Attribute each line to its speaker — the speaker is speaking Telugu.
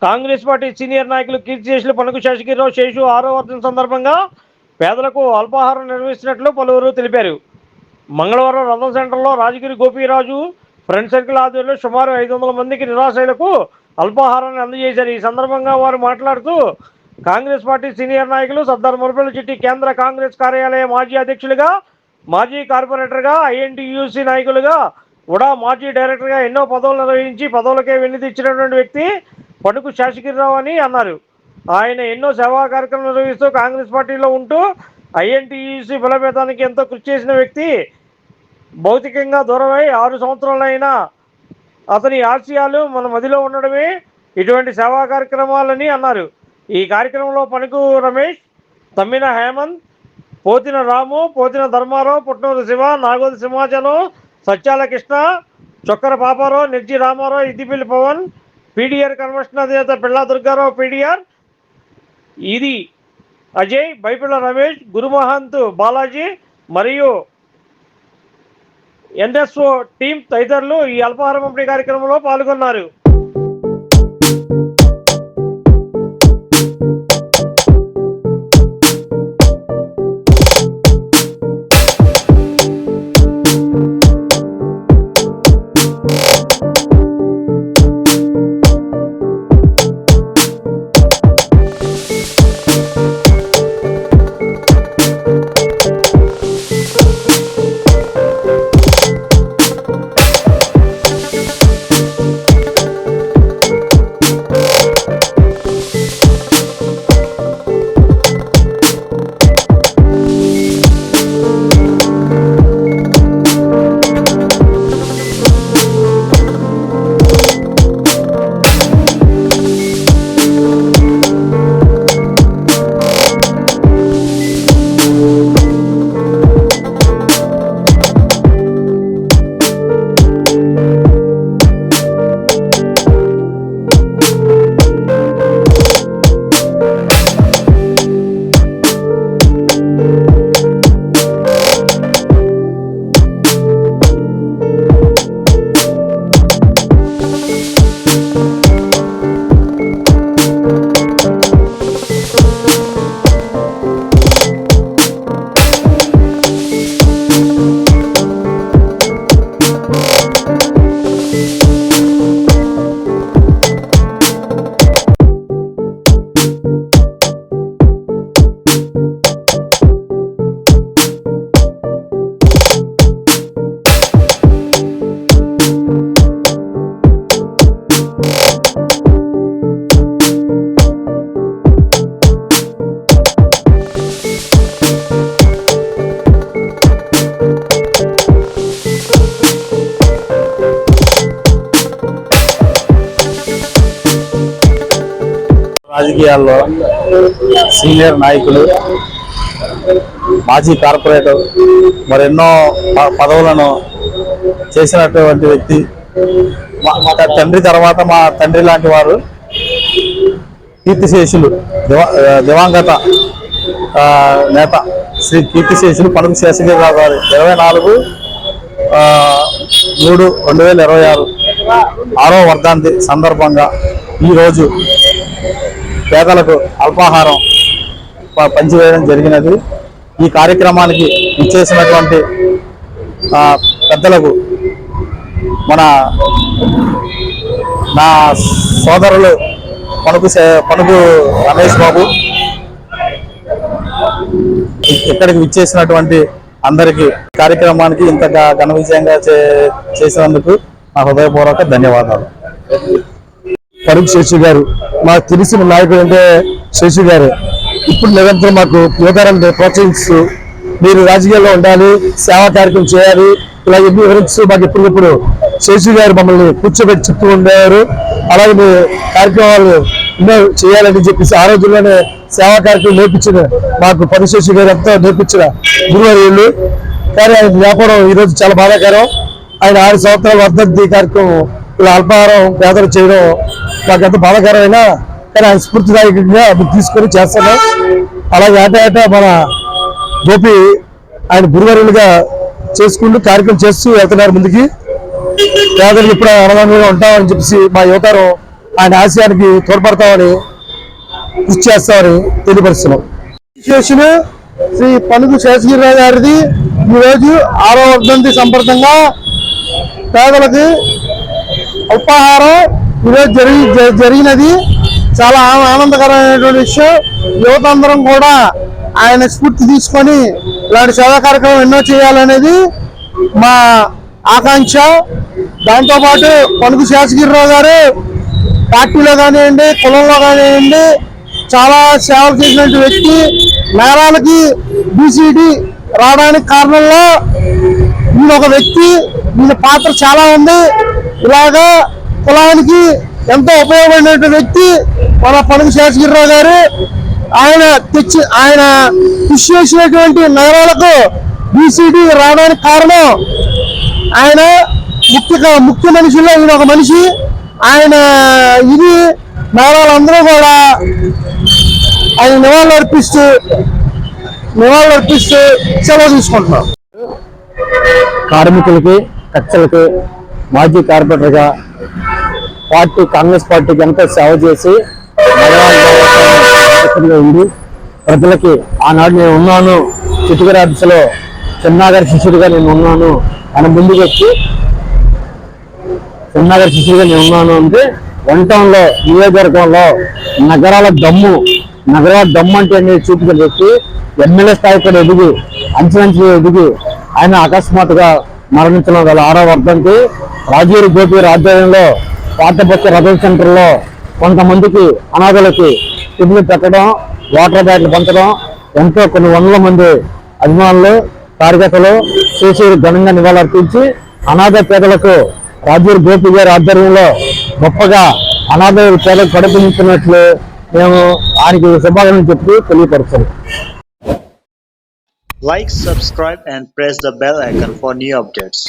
Speaker 1: కాంగ్రెస్ పార్టీ సీనియర్ నాయకులు కీర్తిశేషులు పనుకు శేషగిరిరావు శేషు 6వ వర్ధంతి సందర్భంగా పేదలకు అల్పాహారం నిర్వహిస్తున్నట్లు పలువురు తెలిపారు. మంగళవారం రథం సెంటర్లో రాజగిరి గోపీరాజు ఫ్రెండ్ సర్కిల్ ఆధ్వర్యంలో సుమారు 500 మందికి నిరాశ్రయులకు అల్పాహారాన్ని అందజేశారు. ఈ సందర్భంగా వారు మాట్లాడుతూ కాంగ్రెస్ పార్టీ సీనియర్ నాయకులు సర్దార్ మురపల్లి చిట్టి కేంద్ర కాంగ్రెస్ కార్యాలయ మాజీ అధ్యక్షులుగా, మాజీ కార్పొరేటర్గా, ఐఎన్టీయూసీ నాయకులుగా, ఉడా మాజీ డైరెక్టర్గా ఎన్నో పదవులు నిర్వహించి పదవులకే వెన్నుదిచ్చినటువంటి వ్యక్తి పనుకు శేషగిరిరావు అని అన్నారు. ఆయన ఎన్నో సేవా కార్యక్రమాలు నిర్వహిస్తూ కాంగ్రెస్ పార్టీలో ఉంటూ ఐఎన్టీయూసీ బలోపేతానికి ఎంతో కృషి చేసిన వ్యక్తి. భౌతికంగా దూరమై 6 సంవత్సరాలైనా అతని ఆశయాలు మన మదిలో ఉండడమే ఇటువంటి సేవా కార్యక్రమాలని అన్నారు. ఈ కార్యక్రమంలో పనుకు రమేష్, తమ్మిన హేమంత్, పోతిన రాము, పోతిన ధర్మారావు, పుట్నూరు శివ, నాగోది సింహాచలం, సత్యాల కృష్ణ, చొక్కర పాపారావు, నిర్జి రామారావు, ఇద్దిపల్లి పవన్, పీడీఆర్ కన్వర్షన్ అధినేత పిల్లా దుర్గారావు, పీడీఆర్ ఇది అజయ్, బైపిళ్ళ రమేష్, గురుమహంత్ బాలాజీ మరియు ఎన్ఎస్ఓ టీం తదితరులు ఈ అల్పాహార పంపిణీ కార్యక్రమంలో పాల్గొన్నారు.
Speaker 2: రాజకీయాల్లో సీనియర్ నాయకులు, మాజీ కార్పొరేటర్, మరెన్నో పదవులను చేసినటువంటి వ్యక్తి. మా తండ్రి తర్వాత మా తండ్రి లాంటి వారు కీర్తిశేషులు, దివంగత నేత శ్రీ కీర్తిశేషులు పనుకు శేషగిరిరావు గారు 24/3/2026 6వ వర్ధంతి సందర్భంగా ఈరోజు పేదలకు అల్పాహారం పంచివేయడం జరిగినది. ఈ కార్యక్రమానికి ఇచ్చేసినటువంటి పెద్దలకు నా సోదరులు పనుకు రమేష్ బాబు, ఇక్కడికి ఇచ్చేసినటువంటి అందరికీ కార్యక్రమానికి ఇంత ఘన విజయంగా చేసినందుకు నా హృదయపూర్వక ధన్యవాదాలు.
Speaker 3: పరుగు శేషు గారు మాకు తెలిసిన నాయకుడు అంటే శేషు గారే. ఇప్పుడు నిరంతరం మాకు యువతరాన్ని ప్రోత్సహిస్తూ మీరు రాజకీయాల్లో ఉండాలి, సేవా కార్యక్రమం చేయాలి, ఇలా ఎన్ని వివరిస్తూ మాకు ఎప్పటికప్పుడు శేషు గారు మమ్మల్ని కూర్చోబెట్టి చెప్తూ ఉండేవారు. అలాగే మీ కార్యక్రమాలు ఎన్నో చేయాలని చెప్పేసి ఆ రోజుల్లోనే సేవా కార్యక్రమం నేర్పించిన మాకు పరుగు శేషు గారు ఎంతో నేర్పించిన గురువారు. కానీ ఆయన వ్యాపారం ఈరోజు చాలా బాధాకరం. ఆయన 6 సంవత్సరాల వర్ధంతి కార్యక్రమం ఇలా అల్పాహారం పేదలు చేయడం మాకు ఎంత బాధాకరమైనా కానీ ఆయన స్ఫూర్తిదాయకంగా తీసుకొని చేస్తున్నాం. అలాగే ఏటా మన గోపి ఆయన గురువారులుగా చేసుకుంటూ కార్యక్రమం చేస్తూ వెళ్తున్నారు ముందుకి. పేదలు ఇప్పుడు ఆనందంగా ఉంటామని చెప్పేసి మా యువతరం ఆయన ఆశయానికి తోడ్పడతామని కృషి చేస్తామని తెలియపరుస్తున్నాం. శేషులు శ్రీ పలుగు శేషగిరిరావు గారిది ఈరోజు 6వ వర్ధంతి సందర్భంగా పేదలకు అల్పాహారం ఈరోజు జరిగినది. చాలా ఆనందకరమైనటువంటి విషయం. యువత అందరం కూడా ఆయన స్ఫూర్తి తీసుకొని ఇలాంటి సేవా కార్యక్రమం ఎన్నో చేయాలనేది మా ఆకాంక్ష. దాంతోపాటు పలుగు శేషగిరిరావు గారు పార్టీలో కానివ్వండి, కులంలో కానివ్వండి చాలా సేవలు చేసినటువంటి వ్యక్తి. నగరాలకి బీసీడీ రావడానికి కారణంలో ఈయన ఒక వ్యక్తి, ఈయన పాత్ర చాలా ఉంది. ఇలాగా కులానికి ఎంతో ఉపయోగపడినటువంటి వ్యక్తి మన పలుగు శేషగిరిరావు గారు. ఆయన కృషి చేసినటువంటి నగరాలకు బీసీడీ రావడానికి కారణం ఆయన ముఖ్య మనిషిలో ఈయన ఒక మనిషి. ఆయన ఇది నగరాలందరూ కూడా ఆయన నివాళులు అర్పిస్తూ సెలవు తీసుకుంటున్నాం. కార్మికులకి కక్షలకి మాజీ కార్పొరేటర్గా కాంగ్రెస్ పార్టీకి ఎంతో సేవ చేసి నగరాల్లో ఉంది. ప్రజలకి ఆనాడు నేను ఉన్నాను, చిట్టుగారి ఆఫీసులో చిన్నాగారి శిష్యుడిగా నేను ఉన్నాను ఆయన ముందుకు వచ్చి చిన్నాగారి శిష్యుడిగా నేను ఉన్నాను అంటే వన్ టౌన్లో నియోజకవర్గంలో నగరాల దమ్ము అంటే అనేది చూపుగా చెప్పి ఎమ్మెల్యే స్థాయి కూడా ఎదిగి అంచెలంచెలు ఎదిగి ఆయన అకస్మాత్తుగా మరణించడం గల 6వ వర్ధంతి రాజీవ్ గోపి ఆధ్వర్యంలో పాతబస్సు రథం సెంటర్లో కొంతమందికి అనాథలకి తిండి పెట్టడం, వాటర్ బ్యాగ్లు పంచడం, ఎంతో కొన్ని వందల మంది అభిమానులు కార్యకర్తలు చేసి ఘనంగా నివాళులర్పించి అనాథ పేదలకు రాజీవ్ గోపి గారి ఆధ్వర్యంలో గొప్పగా అనాథ పేదలకు కడుపునిస్తున్నట్లు మేము ఆయనకి శుభాకాంక్షలు చెప్పి తెలియపరుస్తాం.
Speaker 4: Like, subscribe and press the bell icon for new updates.